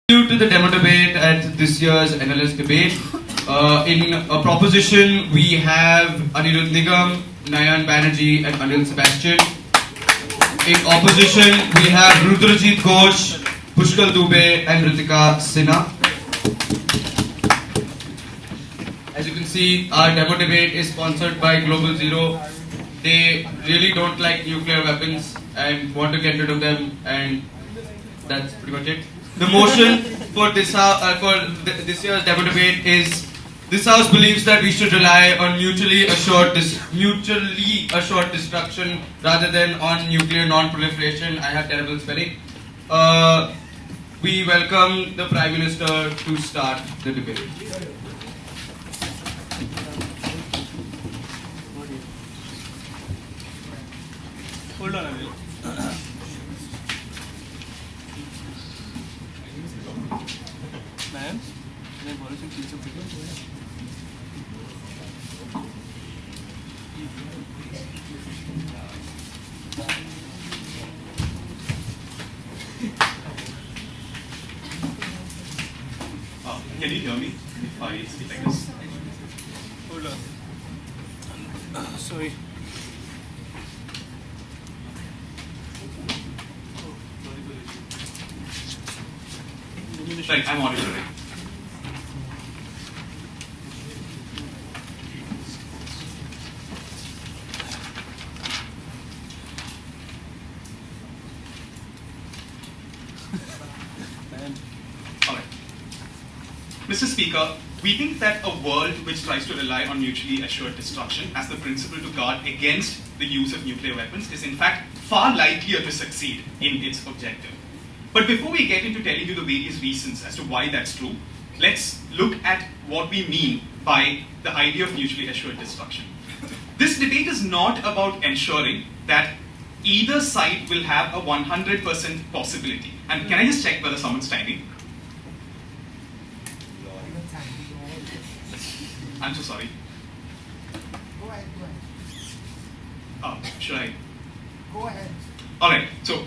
Due to the demo debate at this year's NLS debate, in a proposition we have Anirudh Nigam, Nayan Banerjee and Anil Sebastian. In opposition we have Rudrajit Ghosh, Pushkal Dubey and Ritika Sinha. As you can see, our demo debate is sponsored by Global Zero. They really don't like nuclear weapons and want to get rid of them, and that's pretty much it. The motion for this year's demo debate is: this House believes that we should rely on mutually assured destruction rather than on nuclear non-proliferation. I have terrible spelling. We welcome the Prime Minister to start the debate. Hold on a minute. Ma'am, can I borrow some sheets of paper? Can you hear me if I speak like this? Hold on. Sorry. Right, I'm audible, right? Alright. Mr. Speaker, we think that a world which tries to rely on mutually assured destruction as the principle to guard against the use of nuclear weapons is in fact far likelier to succeed in its objective. But before we get into telling you the various reasons as to why that's true, let's look at what we mean by the idea of mutually assured destruction. This debate is not about ensuring that either side will have a 100% possibility. And can I just check whether someone's typing? I'm so sorry. Go ahead. Should I? Go ahead. Alright, so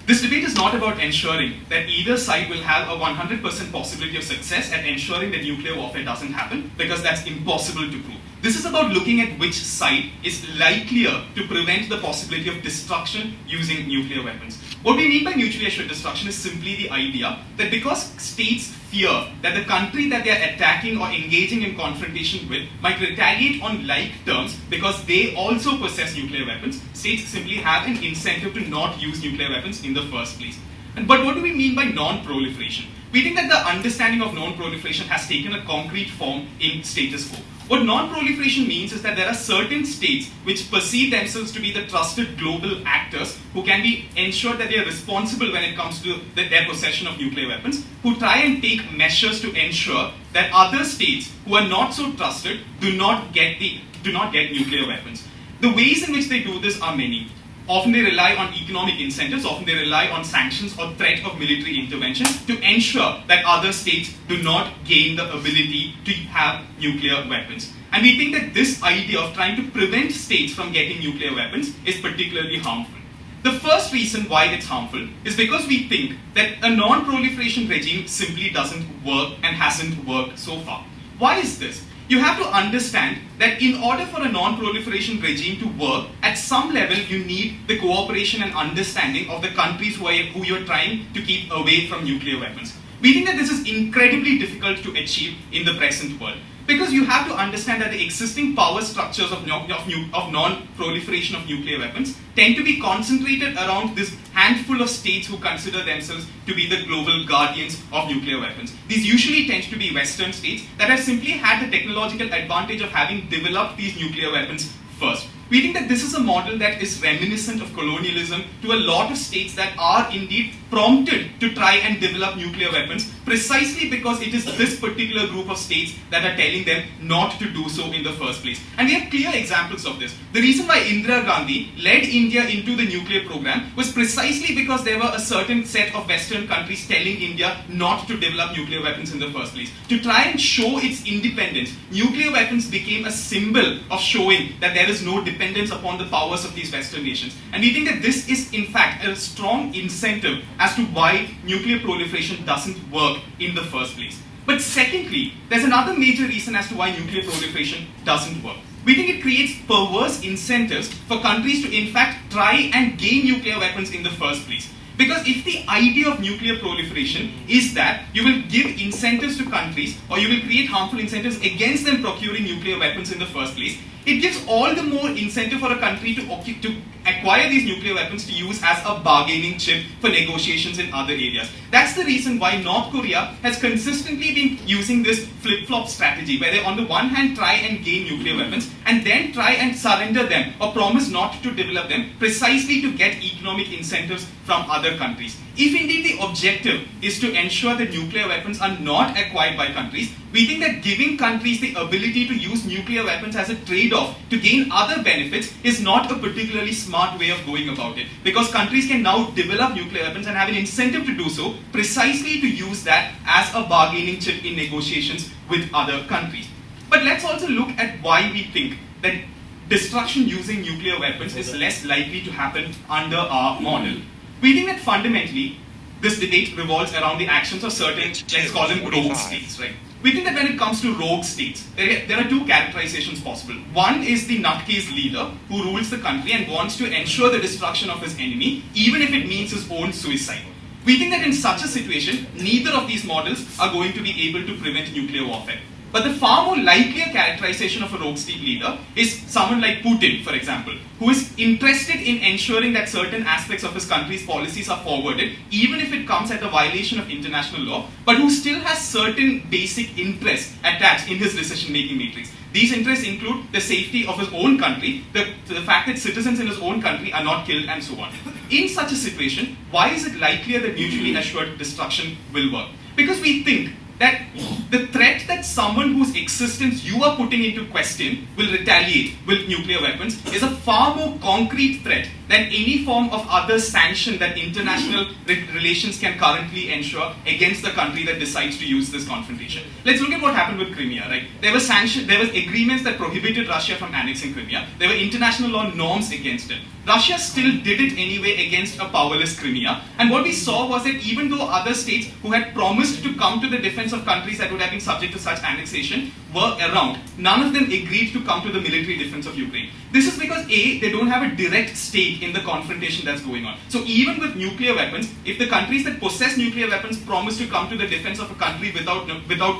this debate is not about ensuring that either side will have a 100% possibility of success at ensuring that nuclear warfare doesn't happen, because that's impossible to prove. This is about looking at which side is likelier to prevent the possibility of destruction using nuclear weapons. What we mean by mutually assured destruction is simply the idea that because states fear that the country that they are attacking or engaging in confrontation with might retaliate on like terms because they also possess nuclear weapons, states simply have an incentive to not use nuclear weapons in the first place. But what do we mean by non-proliferation? We think that the understanding of non-proliferation has taken a concrete form in status quo. What non-proliferation means is that there are certain states which perceive themselves to be the trusted global actors who can be ensured that they are responsible when it comes to their possession of nuclear weapons, who try and take measures to ensure that other states who are not so trusted do not get nuclear weapons. The ways in which they do this are many. Often they rely on economic incentives, often they rely on sanctions or threat of military intervention to ensure that other states do not gain the ability to have nuclear weapons. And we think that this idea of trying to prevent states from getting nuclear weapons is particularly harmful. The first reason why it's harmful is because we think that a non-proliferation regime simply doesn't work and hasn't worked so far. Why is this? You have to understand that in order for a non-proliferation regime to work, at some level you need the cooperation and understanding of the countries who you're trying to keep away from nuclear weapons. We think that this is incredibly difficult to achieve in the present world, because you have to understand that the existing power structures of non-proliferation of nuclear weapons tend to be concentrated around this handful of states who consider themselves to be the global guardians of nuclear weapons. These usually tend to be Western states that have simply had the technological advantage of having developed these nuclear weapons first. We think that this is a model that is reminiscent of colonialism to a lot of states that are indeed prompted to try and develop nuclear weapons precisely because it is this particular group of states that are telling them not to do so in the first place. And we have clear examples of this. The reason why Indira Gandhi led India into the nuclear program was precisely because there were a certain set of Western countries telling India not to develop nuclear weapons in the first place. To try and show its independence, nuclear weapons became a symbol of showing that there is no dependence upon the powers of these Western nations. And we think that this is in fact a strong incentive as to why nuclear proliferation doesn't work in the first place. But secondly, there's another major reason as to why nuclear proliferation doesn't work. We think it creates perverse incentives for countries to in fact try and gain nuclear weapons in the first place. Because if the idea of nuclear proliferation is that you will give incentives to countries, or you will create harmful incentives against them procuring nuclear weapons in the first place, it gives all the more incentive for a country to acquire these nuclear weapons to use as a bargaining chip for negotiations in other areas. That's the reason why North Korea has consistently been using this flip-flop strategy, where they on the one hand try and gain nuclear weapons and then try and surrender them or promise not to develop them precisely to get economic incentives from other countries. If indeed the objective is to ensure that nuclear weapons are not acquired by countries, we think that giving countries the ability to use nuclear weapons as a trade-off to gain other benefits is not a particularly smart way of going about it. Because countries can now develop nuclear weapons and have an incentive to do so precisely to use that as a bargaining chip in negotiations with other countries. But let's also look at why we think that destruction using nuclear weapons is less likely to happen under our model. We think that fundamentally, this debate revolves around the actions of certain, let's call them rogue states, right? We think that when it comes to rogue states, there are two characterizations possible. One is the nutcase leader who rules the country and wants to ensure the destruction of his enemy, even if it means his own suicide. We think that in such a situation, neither of these models are going to be able to prevent nuclear warfare. But the far more likelier characterization of a rogue state leader is someone like Putin, for example, who is interested in ensuring that certain aspects of his country's policies are forwarded, even if it comes at the violation of international law, but who still has certain basic interests attached in his decision-making matrix. These interests include the safety of his own country, the fact that citizens in his own country are not killed, and so on. In such a situation, why is it likelier that mutually assured destruction will work? Because we think that the threat that someone whose existence you are putting into question will retaliate with nuclear weapons is a far more concrete threat than any form of other sanction that international relations can currently ensure against the country that decides to use this confrontation. Let's look at what happened with Crimea, right? There were agreements that prohibited Russia from annexing Crimea. There were international law norms against it. Russia still did it anyway against a powerless Crimea. And what we saw was that even though other states who had promised to come to the defense of countries that would have been subject to such annexation were around, none of them agreed to come to the military defense of Ukraine. This is because A, they don't have a direct stake in the confrontation that's going on. So even with nuclear weapons, if the countries that possess nuclear weapons promise to come to the defense of a country without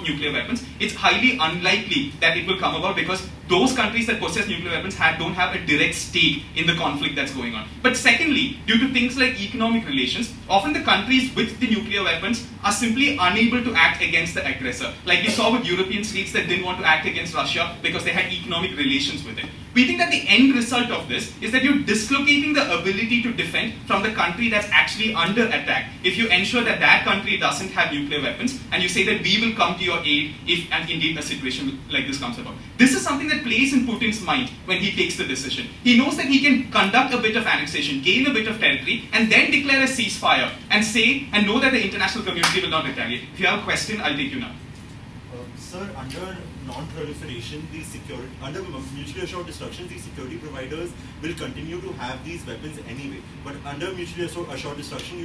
nuclear weapons, it's highly unlikely that it will come about because those countries that possess nuclear weapons don't have a direct stake in the conflict that's going on. But secondly, due to things like economic relations, often the countries with the nuclear weapons are simply unable to act against the aggressor. Like we saw with European states that didn't want to act against Russia because they had economic relations with it. We think that the end result of this is that you're dislocating the ability to defend from the country that's actually under attack. If you ensure that that country doesn't have nuclear weapons and you say that we will come to your aid if and indeed a situation like this comes about. This is something that plays in Putin's mind when he takes the decision. He knows that he can conduct a bit of annexation, gain a bit of territory, and then declare a ceasefire and know that the international community will not retaliate. If you have a question, I'll take you now. Sir, under non-proliferation, under mutually assured destruction, these security providers will continue to have these weapons anyway. But under mutually assured destruction,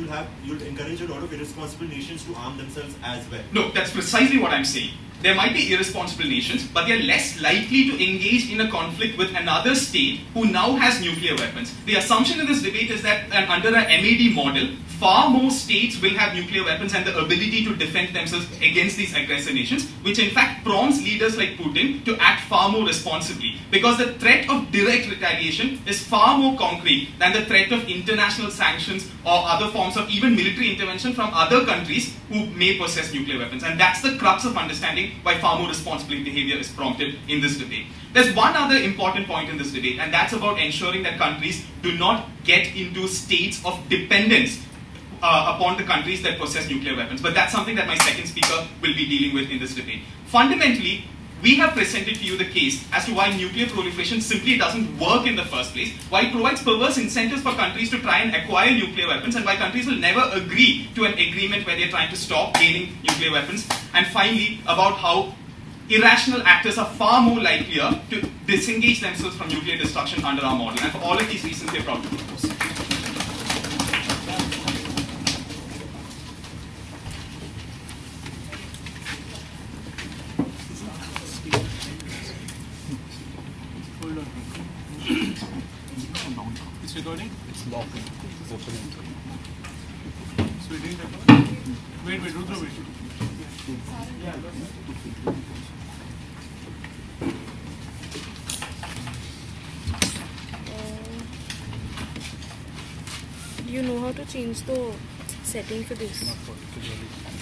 you'll encourage a lot of irresponsible nations to arm themselves as well. No, that's precisely what I'm saying. There might be irresponsible nations, but they're less likely to engage in a conflict with another state who now has nuclear weapons. The assumption in this debate is that under a MAD model, far more states will have nuclear weapons and the ability to defend themselves against these aggressor nations, which in fact prompts leaders like Putin to act far more responsibly. Because the threat of direct retaliation is far more concrete than the threat of international sanctions or other forms of even military intervention from other countries who may possess nuclear weapons. And that's the crux of understanding why far more responsible behavior is prompted in this debate. There's one other important point in this debate, and that's about ensuring that countries do not get into states of dependence upon the countries that possess nuclear weapons. But that's something that my second speaker will be dealing with in this debate. Fundamentally, we have presented to you the case as to why nuclear proliferation simply doesn't work in the first place, why it provides perverse incentives for countries to try and acquire nuclear weapons, and why countries will never agree to an agreement where they're trying to stop gaining nuclear weapons, and finally, about how irrational actors are far more likelier to disengage themselves from nuclear destruction under our model. And for all of these reasons, we're proud to propose. It's recording? It's locked. Open it. So it didn't record? Wait, Rudra, wait. Do you know how to change the setting for this? Not particularly.